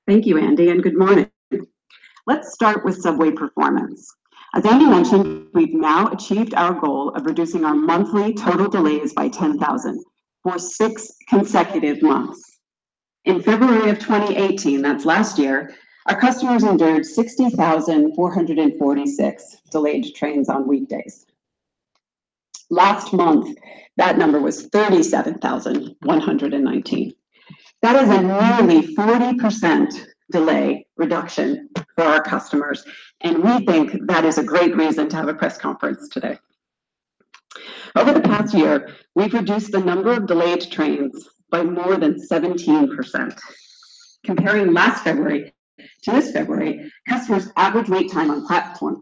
Thank you, Andy, and good morning. Let's start with subway performance. As Andy mentioned, we've now achieved our goal of reducing our monthly total delays by 10,000 for 6 consecutive months. In February of 2018, that's last year, our customers endured 60,446 delayed trains on weekdays. Last month, that number was 37,119. That is a nearly 40% delay reduction for our customers, and we think that is a great reason to have a press conference today. Over the past year, we've reduced the number of delayed trains by more than 17%. Comparing last February to this February, customers' average wait time on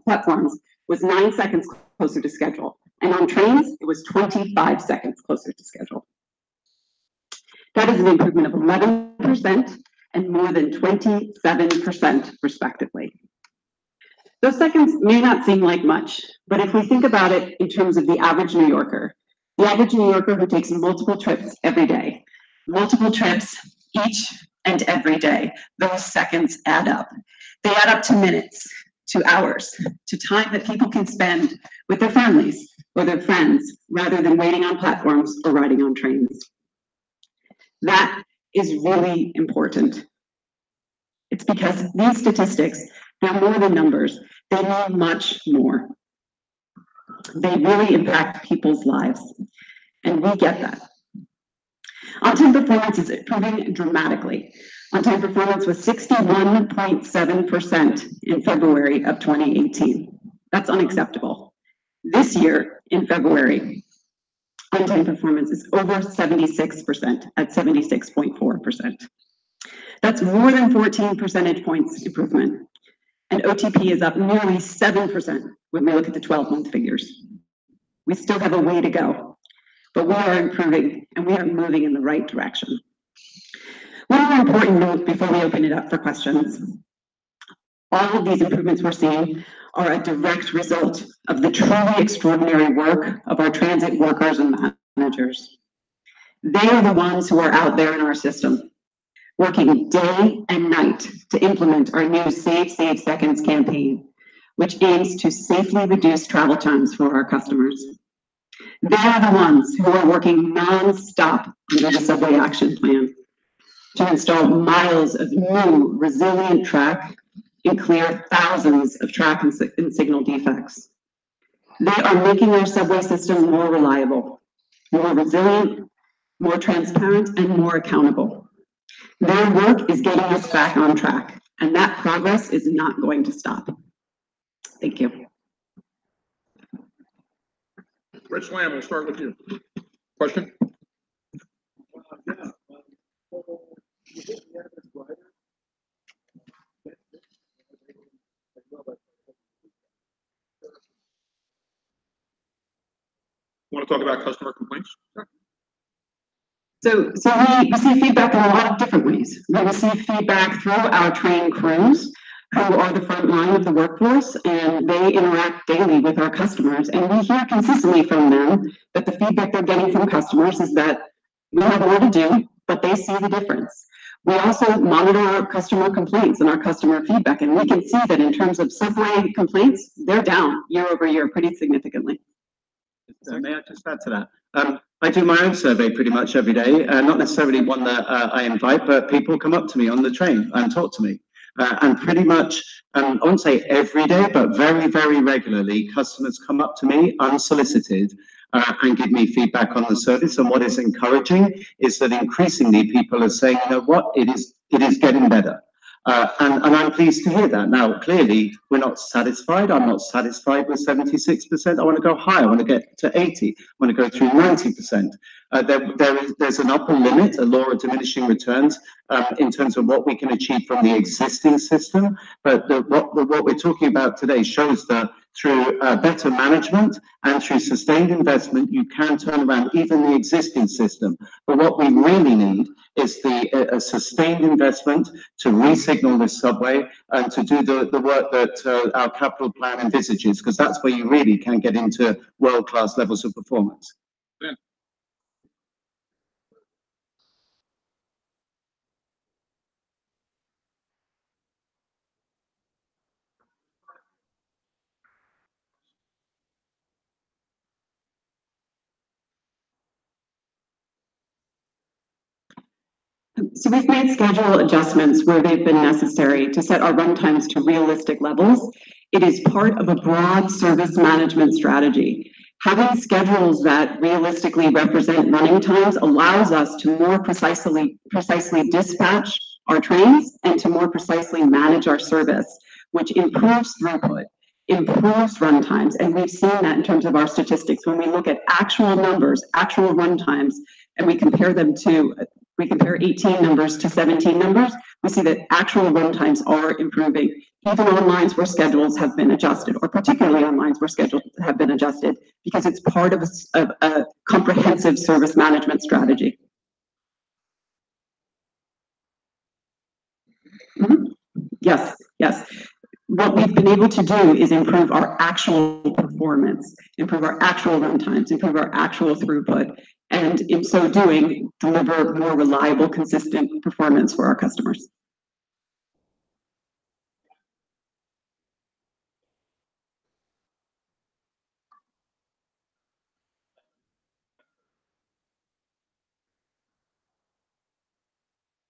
platforms was 9 seconds closer to schedule, and on trains, it was 25 seconds closer to schedule. That is an improvement of 11% and more than 27%, respectively. Those seconds may not seem like much, but if we think about it in terms of the average New Yorker who takes multiple trips every day, multiple trips each and every day, those seconds add up. They add up to minutes, to hours, to time that people can spend with their families or their friends rather than waiting on platforms or riding on trains. That is really important. It's because these statistics, they're more than numbers. They mean much more. They really impact people's lives, and we get that. On-time performance is improving dramatically. On-time performance was 61.7% in February of 2018. That's unacceptable. This year, in February, on-time performance is over 76% at 76.4%. That's more than 14 percentage points improvement. And OTP is up nearly 7% when we look at the 12-month figures. We still have a way to go, but we are improving and we are moving in the right direction. One more important note before we open it up for questions. All of these improvements we're seeing are a direct result of the truly extraordinary work of our transit workers and managers. They are the ones who are out there in our system, working day and night to implement our new Save Seconds campaign, which aims to safely reduce travel times for our customers. They are the ones who are working non-stop under the Subway Action Plan to install miles of new resilient track and clear thousands of track and signal defects. They are making our subway system more reliable, more resilient, more transparent, and more accountable. Their work is getting us back on track, and that progress is not going to stop. Thank you. Rich Lamb, we'll start with you. Question? Want to talk about customer complaints? Sure. So we receive feedback in a lot of different ways. We receive feedback through our trained crews, who are the front line of the workforce, and they interact daily with our customers. And we hear consistently from them that the feedback they're getting from customers is that we have more to do, but they see the difference. We also monitor our customer complaints and our customer feedback, and we can see that in terms of subway complaints, they're down year over year pretty significantly. May I just add to that? I do my own survey pretty much every day, not necessarily one that I invite, but people come up to me on the train and talk to me. And pretty much, I won't say every day, but very, very regularly, customers come up to me unsolicited and give me feedback on the service. And what is encouraging is that increasingly people are saying, you know what, it is getting better. And I'm pleased to hear that. Now, clearly, we're not satisfied. I'm not satisfied with 76%. I want to go higher. I want to get to 80. I want to go through 90%. There's an upper limit, a law of diminishing returns, in terms of what we can achieve from the existing system. But what we're talking about today shows that through better management and through sustained investment, you can turn around even the existing system. But what we really need is a sustained investment to re-signal this subway and to do the work that our capital plan envisages, because that's where you really can get into world-class levels of performance. Ben. So we've made schedule adjustments where they've been necessary to set our run times to realistic levels. It is part of a broad service management strategy. Having schedules that realistically represent running times allows us to more precisely dispatch our trains and to more precisely manage our service, which improves throughput, improves run times, and we've seen that in terms of our statistics. When we look at actual numbers, actual run times, and we compare 18 numbers to 17 numbers, we see that actual run times are improving, even on lines where schedules have been adjusted, or particularly on lines where schedules have been adjusted, because it's part of a comprehensive service management strategy. Yes, yes. What we've been able to do is improve our actual performance, improve our actual run times, improve our actual throughput, and in so doing, deliver more reliable, consistent performance for our customers.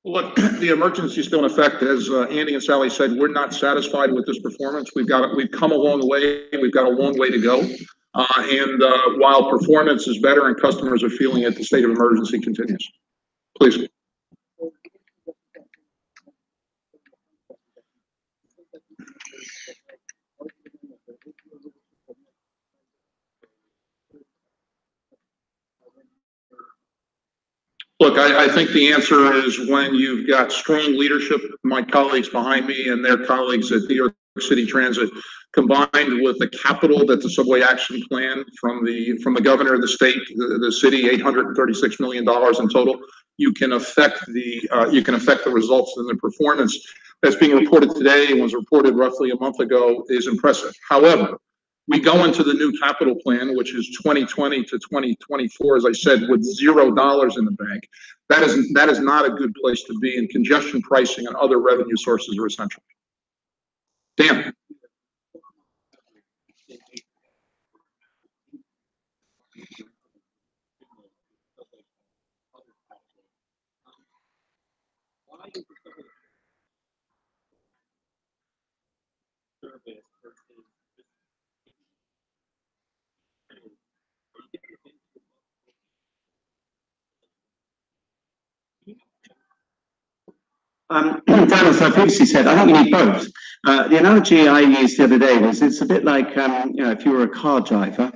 Look, the emergency is still in effect. As Andy and Sally said, we're not satisfied with this performance. We've come a long way. We've got a long way to go. While performance is better and customers are feeling it, the state of emergency continues. Please. Look, I think the answer is when you've got strong leadership, my colleagues behind me and their colleagues at New York City Transit, combined with the capital that the Subway Action Plan from the governor of the state, the city, $836 million in total, you can affect the results, and the performance that's being reported today and was reported roughly a month ago is impressive. However, we go into the new capital plan, which is 2020 to 2024, as I said, with $0 in the bank. That is not a good place to be, and congestion pricing and other revenue sources are essential. Dan. Dan, as I previously said, I think you need both. The analogy I used the other day was it's a bit like, if you were a car driver,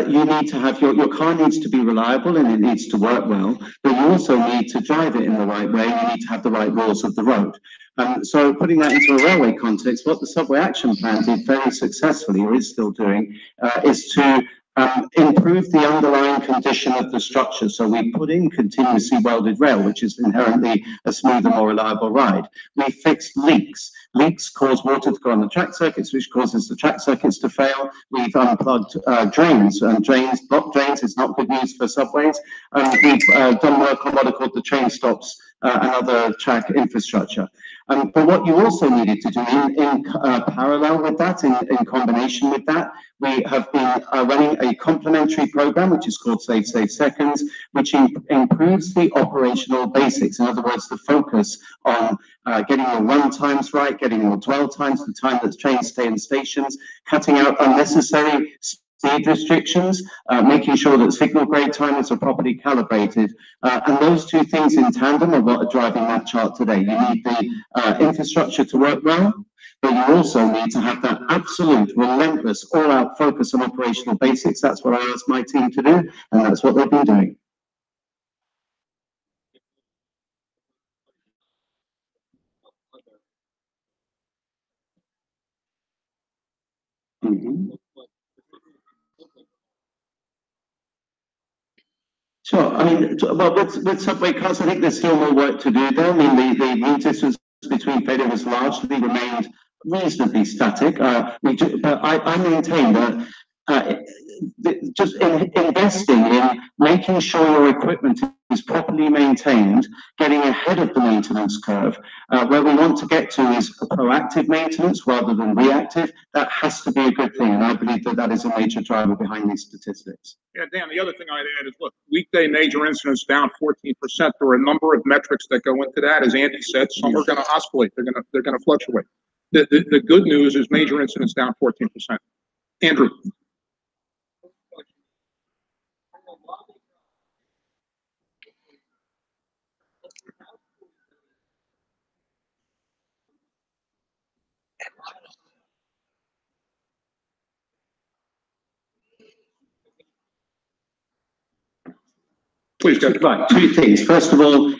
you need to have your car needs to be reliable and it needs to work well, but you also need to drive it in the right way. You need to have the right rules of the road. So putting that into a railway context, what the Subway Action Plan did very successfully, or is still doing, is to improve the underlying condition of the structure. So we put in continuously welded rail, which is inherently a smoother, more reliable ride. We fixed leaks. Leaks cause water to go on the track circuits, which causes the track circuits to fail. We've unplugged drains, and blocked drains is not good news for subways. We've done work on what are called the train stops and other track infrastructure. But what you also needed to do in parallel with that, in combination with that, we have been running a complementary program, which is called Save Seconds, which improves the operational basics. In other words, the focus on getting your run times right, getting your dwell times, the time that trains stay in stations, cutting out unnecessary speed restrictions, making sure that signal grade timers are properly calibrated. And those two things in tandem are what are driving that chart today. You need the infrastructure to work well, but you also need to have that absolute, relentless, all-out focus on operational basics. That's what I asked my team to do, and that's what they've been doing. Mm-hmm. Sure. I mean, well, with subway cars, I think there's still more work to do there. I mean, the mean distance between failure has largely remained reasonably static. But I maintain that just investing in making sure your equipment is properly maintained, getting ahead of the maintenance curve. Where we want to get to is a proactive maintenance rather than reactive. That has to be a good thing, and I believe that that is a major driver behind these statistics. Yeah, Dan, the other thing I'd add is, look, weekday major incidents down 14%. There are a number of metrics that go into that. As Andy said, some are going to oscillate. They're going to fluctuate. The good news is major incidents down 14%. Andrew. Please go. Right, two things. First of all,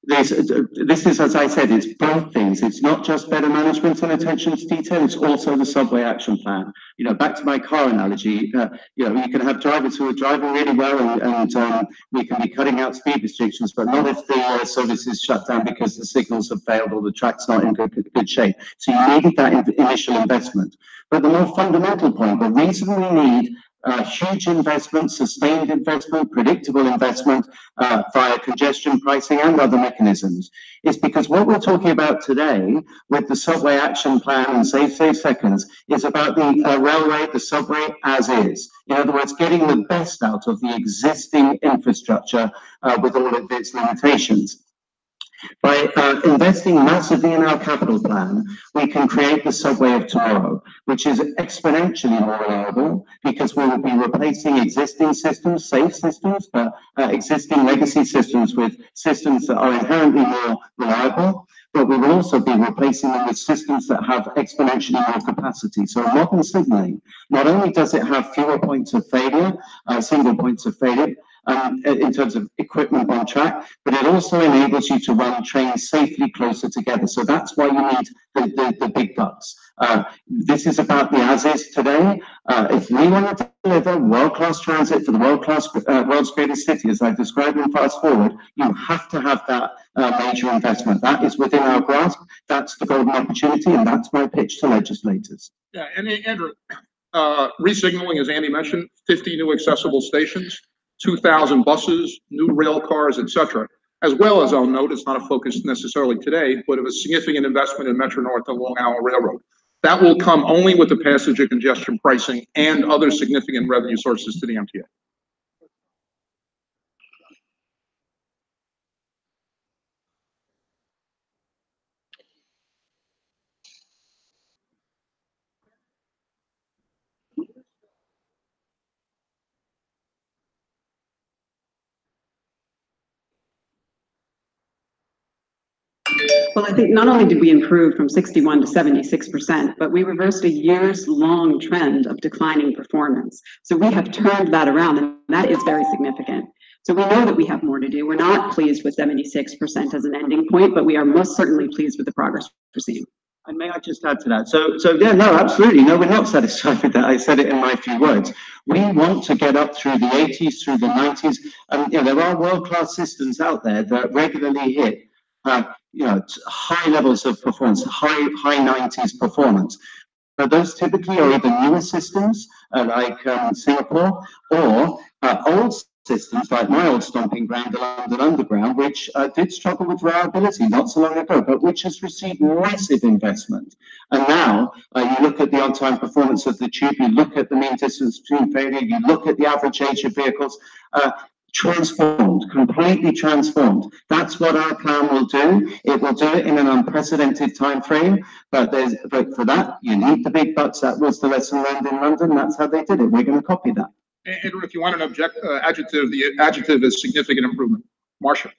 this is, as I said, it's both things. It's not just better management and attention to detail, it's also the subway action plan. You know, back to my car analogy, you know, you can have drivers who are driving really well and we can be cutting out speed restrictions, but not if the service is shut down because the signals have failed or the track's not in good shape. So you needed that initial investment. But the more fundamental point, the reason we need huge investment, sustained investment, predictable investment via congestion pricing and other mechanisms is because what we're talking about today with the subway action plan and Save Seconds is about the railway, the subway as is. In other words, getting the best out of the existing infrastructure with all of its limitations. By investing massively in our capital plan, we can create the subway of tomorrow, which is exponentially more reliable because we will be replacing existing systems, safe systems, existing legacy systems with systems that are inherently more reliable, but we will also be replacing them with systems that have exponentially more capacity. So modern signaling, not only does it have fewer points of failure, single points of failure, in terms of equipment on track, but it also enables you to run trains safely closer together. So that's why you need the big bucks. This is about the as-is today. If we want to deliver world-class transit for the world's greatest city, as I described in Fast Forward, you have to have that major investment. That is within our grasp. That's the golden opportunity, and that's my pitch to legislators. Yeah, and Andrew, resignaling, as Andy mentioned, 50 new accessible stations, 2,000 buses, new rail cars, etc. As well as, I'll note, it's not a focus necessarily today, but of a significant investment in Metro North and Long Island Railroad. That will come only with the passage of congestion pricing and other significant revenue sources to the MTA. Well, I think not only did we improve from 61 to 76%, but we reversed a years-long trend of declining performance. So we have turned that around, and that is very significant. So we know that we have more to do. We're not pleased with 76% as an ending point, but we are most certainly pleased with the progress we're seeing. And may I just add to that? So yeah, no, absolutely. No, we're not satisfied with that. I said it in my few words. We want to get up through the 80s, through the 90s. You know, there are world-class systems out there that regularly hit you know, high levels of performance, high 90s performance. But those typically are either newer systems like Singapore or old systems like my old stomping ground, the London Underground, which did struggle with reliability not so long ago, but which has received massive investment. And now you look at the on-time performance of the tube, you look at the mean distance between failure, you look at the average age of vehicles, transformed, completely transformed. That's what our plan will do. It will do it in an unprecedented time frame, but for that, you need the big bucks. That was the lesson learned in London. That's how they did it. We're going to copy that. Andrew, if you want an adjective, the adjective is significant improvement. Marcia.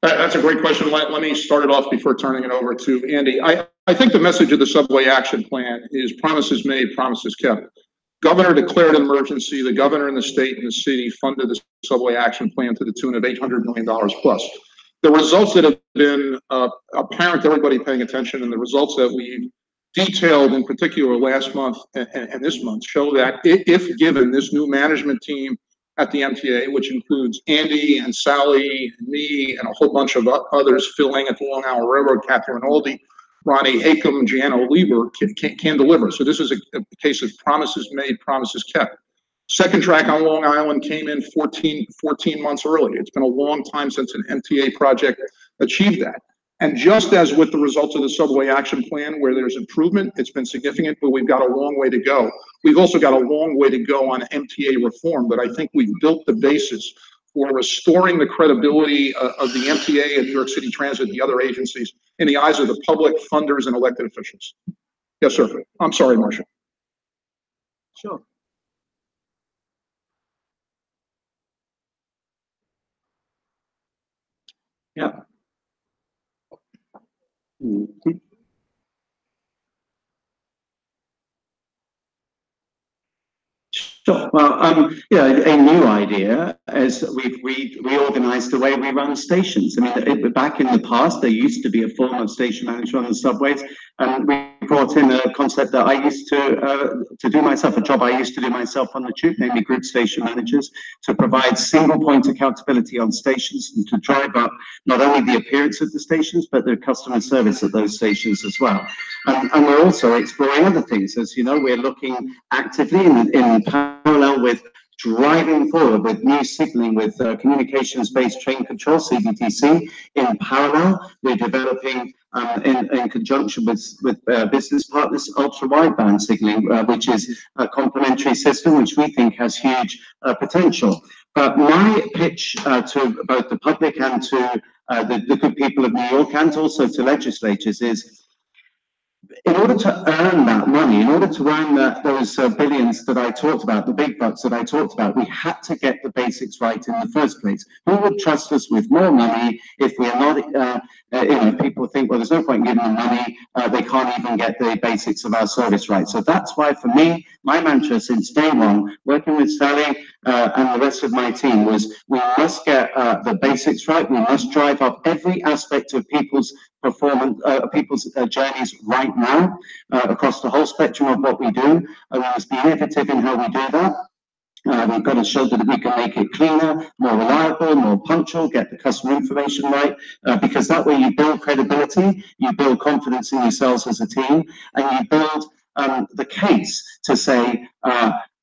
That's a great question. Let me start it off before turning it over to Andy. I think the message of the subway action plan is promises made, promises kept. Governor declared an emergency. The governor and the state and the city funded the subway action plan to the tune of $800 million plus. The results that have been apparent to everybody paying attention, and the results that we detailed in particular last month and this month, show that if given this new management team at the MTA, which includes Andy and Sally and me and a whole bunch of others, Phil Lang at the Long Island Railroad, Catherine Aldi, Ronnie Hakem, Gianna Lieber, can deliver. So this is a case of promises made, promises kept. Second track on Long Island came in 14 months early. It's been a long time since an MTA project achieved that. And just as with the results of the subway action plan, where there's improvement, it's been significant, but we've got a long way to go. We've also got a long way to go on MTA reform, but I think we've built the basis for restoring the credibility of the MTA and New York City Transit and the other agencies in the eyes of the public, funders, and elected officials. Yes, sir. I'm sorry, Marcia. Sure. Yeah. Mhm. Sure. Well, yeah, a new idea is we've reorganized the way we run stations. I mean, back in the past, there used to be a form of station manager on the subways, and we brought in a concept that I used to do myself, a job I used to do myself on the tube, namely group station managers, to provide single point accountability on stations and to drive up not only the appearance of the stations, but the customer service at those stations as well. And we're also exploring other things. As you know, we're looking actively in parallel with driving forward with new signaling, with communications-based train control, CBTC. In parallel, we're developing in conjunction with business partners, ultra-wideband signaling, which is a complementary system which we think has huge potential. But my pitch to both the public and to the good people of New York, and also to legislators, is in order to earn that money, in order to earn those billions that I talked about, the big bucks that I talked about, we had to get the basics right in the first place. Who would trust us with more money if we are not, people think, well, there's no point in giving them money, they can't even get the basics of our service right. So that's why, for me, my mantra since day one, working with Sally and the rest of my team, was we must get the basics right. We must drive up every aspect of people's performance, people's journeys right now, across the whole spectrum of what we do. We must be innovative in how we do that. We've got to show that we can make it cleaner, more reliable, more punctual, get the customer information right, because that way you build credibility, you build confidence in yourselves as a team, and you build the case to say,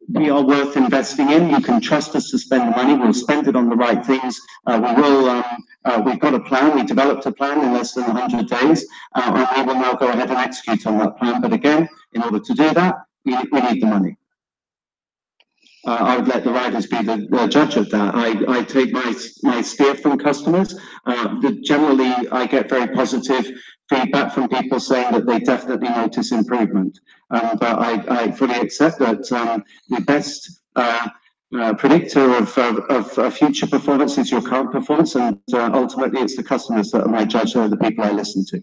we are worth investing in. You can trust us to spend the money. We'll spend it on the right things. We've got a plan. We developed a plan in less than 100 days, and we will now go ahead and execute on that plan. But again, in order to do that, we need the money. I would let the riders be the judge of that. I take my steer from customers. Generally, I get very positive feedback from people saying that they definitely notice improvement. But I fully accept that the best predictor of future performance is your current performance, and ultimately it's the customers that are my judge, or the people I listen to.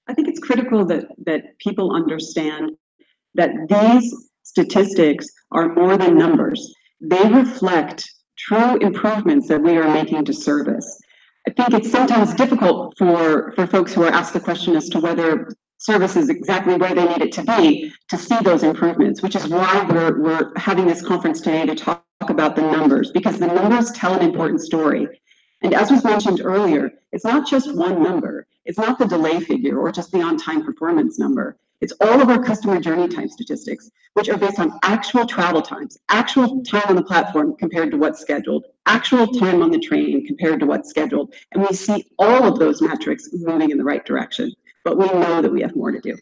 I think it's critical that people understand that these statistics are more than numbers. They reflect true improvements that we are making to service. I think it's sometimes difficult for folks who are asked the question as to whether service is exactly where they need it to be to see those improvements, which is why we're having this conference today to talk about the numbers, because the numbers tell an important story. And as was mentioned earlier, it's not just one number. It's not the delay figure or just the on-time performance number. It's all of our customer journey time statistics, which are based on actual travel times, actual time on the platform compared to what's scheduled, actual time on the train compared to what's scheduled. And we see all of those metrics moving in the right direction, but we know that we have more to do.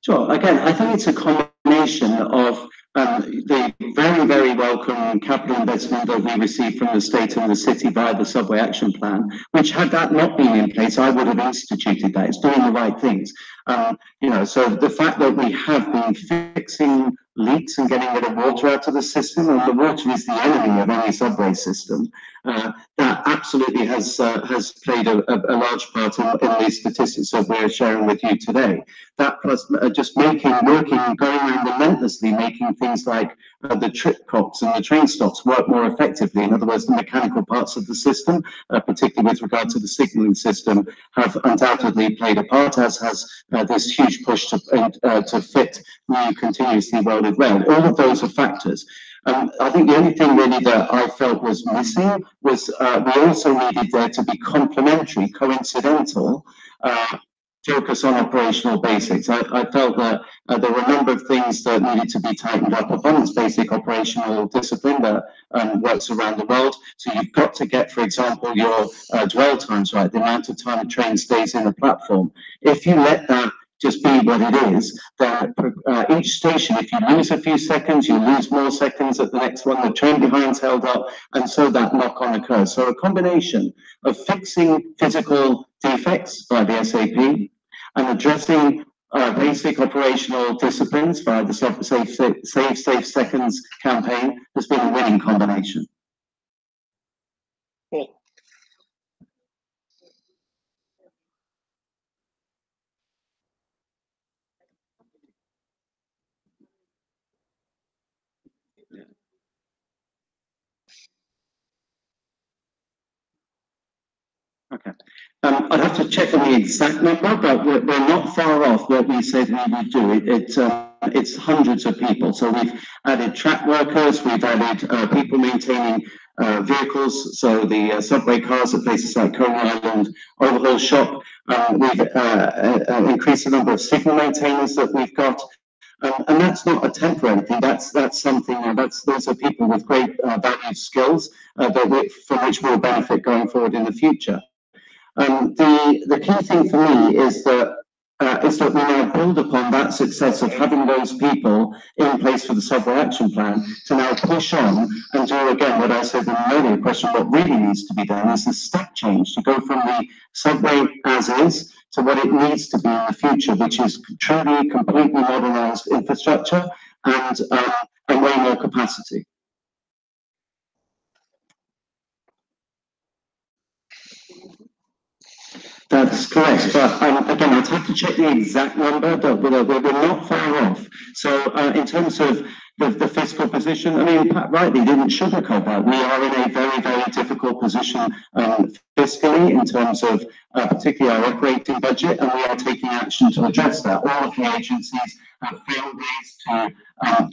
Sure. Again, I think it's a combination of the very, very welcome capital investment that we received from the state and the city via the Subway Action Plan, which had that not been in place, I would have instituted that. It's doing the right things. So the fact that we have been fixing leaks and getting rid of water out of the system, and the water is the enemy of any subway system, that absolutely has played a large part in the statistics that we're sharing with you today. That plus just going around relentlessly, making things like the trip clocks and the train stops work more effectively. In other words, the mechanical parts of the system, particularly with regard to the signalling system, have undoubtedly played a part, as has this huge push to fit new continuously welded rail. All of those are factors. I think the only thing really that I felt was missing was we also needed there to be complementary, coincidental focus on operational basics. I felt that there were a number of things that needed to be tightened up upon. It's basic operational discipline that works around the world. So you've got to get, for example, your dwell times right, the amount of time a train stays in a platform. If you let that just be what it is, then each station, if you lose a few seconds, you lose more seconds at the next one, the train behind's held up, and so that knock-on occurs. So a combination of fixing physical defects by the SAP and addressing basic operational disciplines via the Safe Seconds campaign has been a winning combination. Cool. Okay. I'd have to check on the exact number, but we're not far off what we said we would do. It's hundreds of people. So we've added track workers, we've added people maintaining vehicles, so the subway cars at places like Coney Island Overhaul Shop. We've increased the number of signal maintainers that we've got. And that's not a temporary thing. That's something. Those are people with great valued skills from which we'll benefit going forward in the future. The key thing for me is that we now build upon that success of having those people in place for the Subway Action Plan to now push on and do again what I said in the earlier question. What really needs to be done is the step change to go from the subway as is to what it needs to be in the future, which is truly completely modernized infrastructure and way more capacity. That's correct, but again, I'd have to check the exact number, but we're not far off. So in terms of the fiscal position, I mean, Pat rightly didn't sugarcoat that. We are in a very, very difficult position fiscally in terms of particularly our operating budget, and we are taking action to address that. All of the agencies have found ways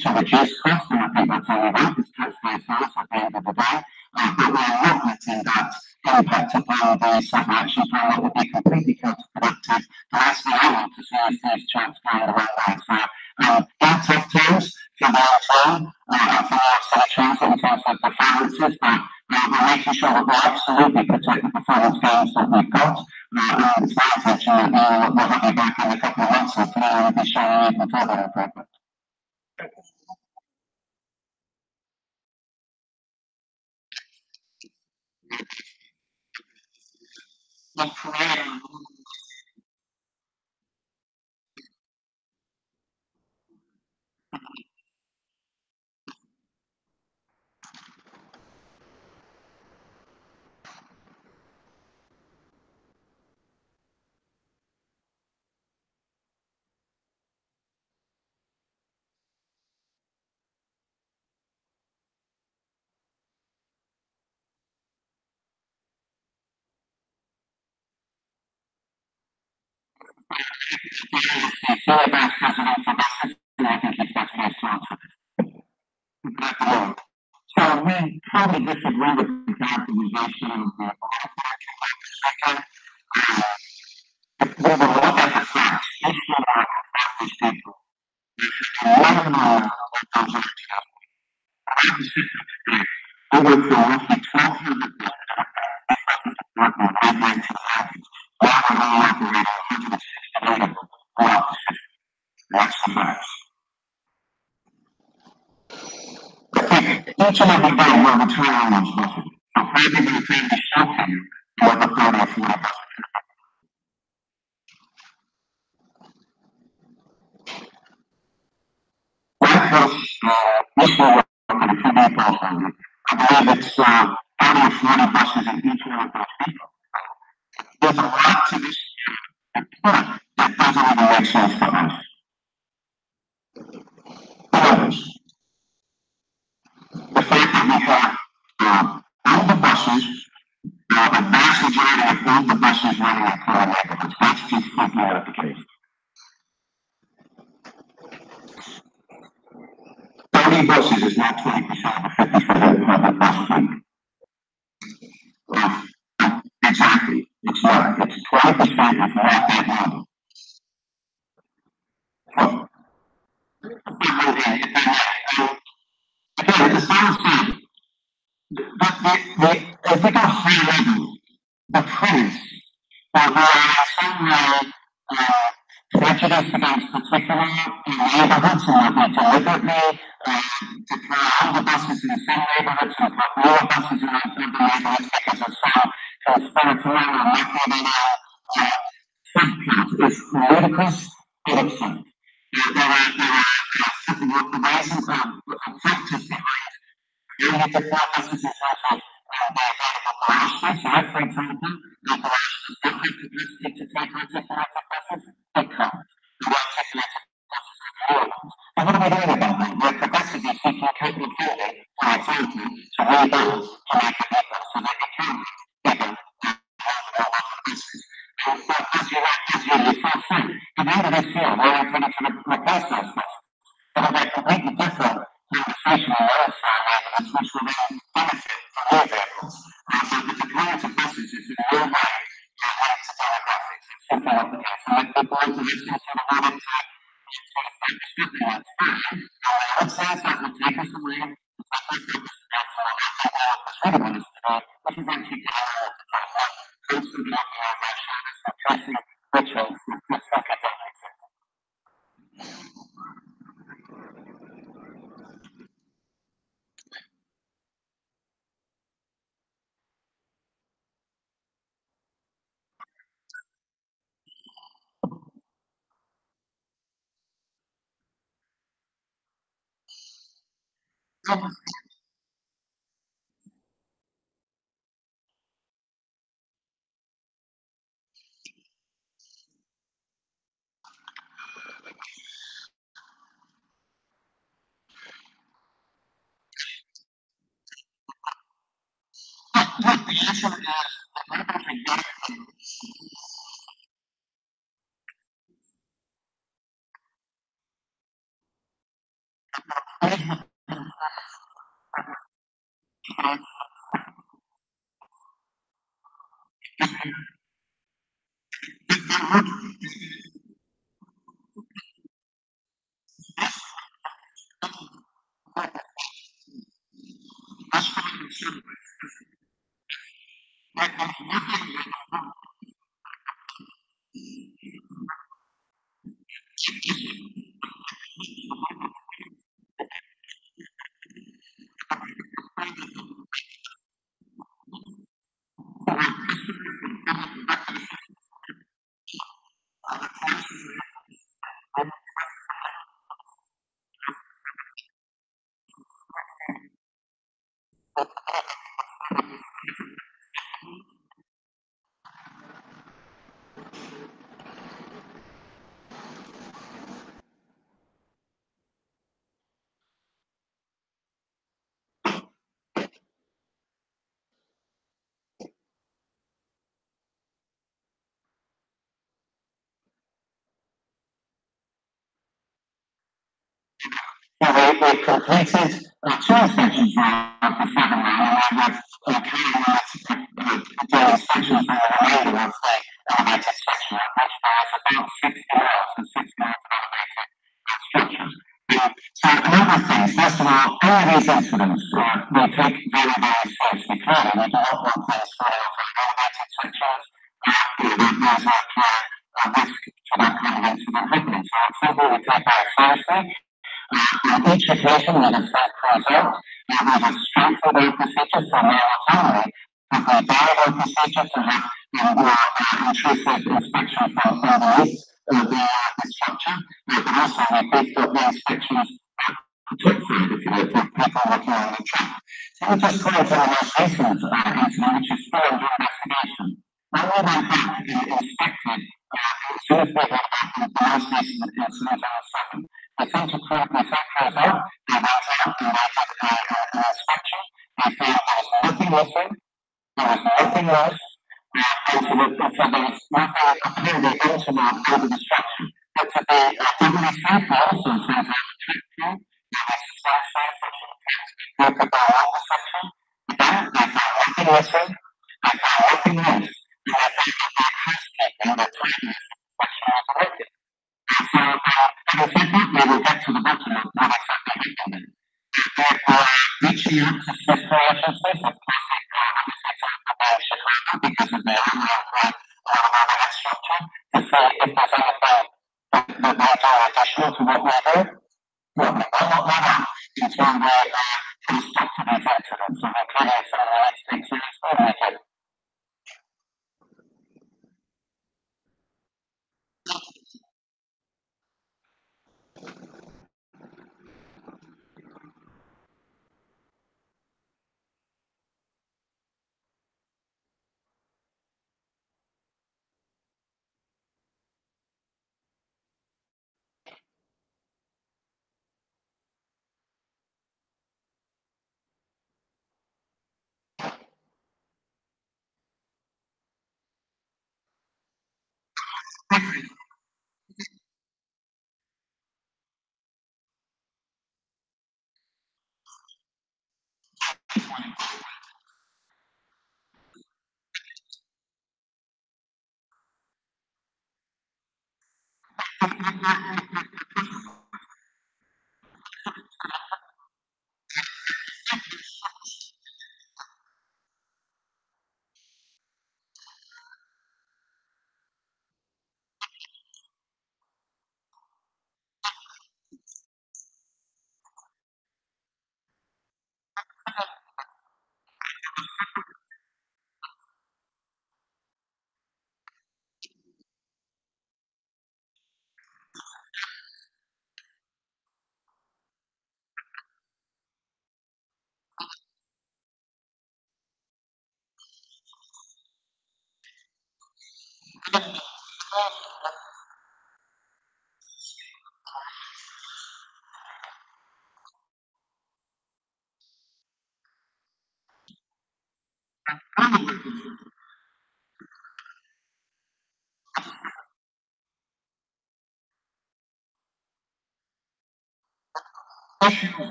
to reduce costs, and I think that's only right, because taxpayers first at the end of the day, but we are not letting that impact upon the Subway Action Plan. That would be completely counterproductive. The last thing I want to see is these trends going the wrong way. So, in tough times for the outflow and for our city transit in terms of performances, but we're making sure that we absolutely protect the performance gains that we've got. And it's my intention that we'll have you back in a couple of months or we'll be showing even further improvement. So we probably disagree with the characterization of the second. We will look at the facts. If you are these people, one of those are we went from roughly 1,200 working in 1990s. Now we're now operating 160 million throughout the system. That's each and every day we're returning on those buses. So maybe the thing we show to you, like a 30 or 40 buses. Like this, this will work for the two depots only. I believe it's 30 or 40 buses in each one of those depots. There's a lot to this, but that doesn't even make sense to us. Others, the fact that we have all the buses, a vast majority of all the buses running in car neighborhoods, that's just simply not the case. 30 buses is not 20% of the 50% public bus fleet. Exactly, it's not. It's 20% is not that number. So, again, as Don said, I think on high level, the premise that we are in some way prejudiced against particular neighborhoods and that we deliberately deploy all the buses in the same neighborhoods and put more buses in other neighborhoods because of some conspiratorial or machiavellian subplot is ludicrous and absurd. There are ways and factors behind you need to deploy buses in terms of the available garage space. Like, for example, the garage does not have capacity to take articulated buses. It can't. The articulated buses are the newer ones. And what are we doing about that? We're progressively seeking capital funding, for example, to rebuild Jamaica Depot so that it can be bigger and more buses. And as you yourself said, at the end of this year, we're intending to replace those buses. But they're completely different conversation on the other side of which will then benefit from new vehicles. So the deployment of buses is in no way linked to demographics. It's simply not the case. And people want to listen to the word impact into discussing that fashion. It sounds like we'll take us away from the focus about what really want us to do, which is actually getting out of the process, constantly looking over our shoulders and tracing rituals that suck at everything. The answer is the numbers are not. Now, we completed 2 sections of the 7 mile, and we've carried out doing sections from the remainder of the elevated section, which is about 60 miles and 60 miles of elevated structures. So a number of things. First of all, all of these incidents we take very, very seriously. Clearly, we do not want things falling off our elevated sections. There's a risk to that kind of incident happening. So it's something we take very seriously. On each occasion, we have sent crews out It was a straightforward procedure for male autonomy, but the variable procedure to have more intrusive inspection from underneath the structure, but also we beefed up the inspections footprint, if you will, for people working on the track. So we just come to the most recent incident, which is still under investigation. When we went back and inspected, as soon as we got back with the most recent incident on the second, the central crews out, they went out and they had an inspection. They found there was nothing missing, there was nothing worse, and so there was nothing apparently untoward over the structure. But to be doubly safe also in terms of the trip crew, they could go along the section. Again, they found nothing missing, they found nothing loose, and they found that their housekeeping, their timeliness section was erected. So, having said that, we will get to the bottom of what exactly happened. Therefore, reaching out to sister agencies, of course, obviously to Chicago because of their overhead structure, to see if there's anything that they do additional to what we do. Well, we will not know that until we put a stop to these incidents, and we're clearly some of the next things seriously, and we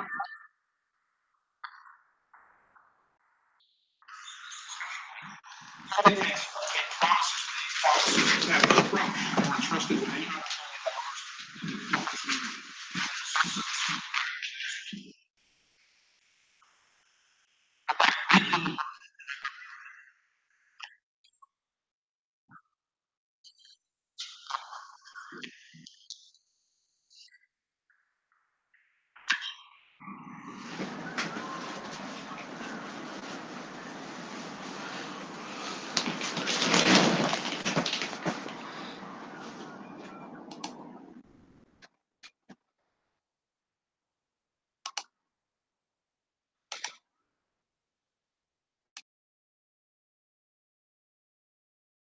do.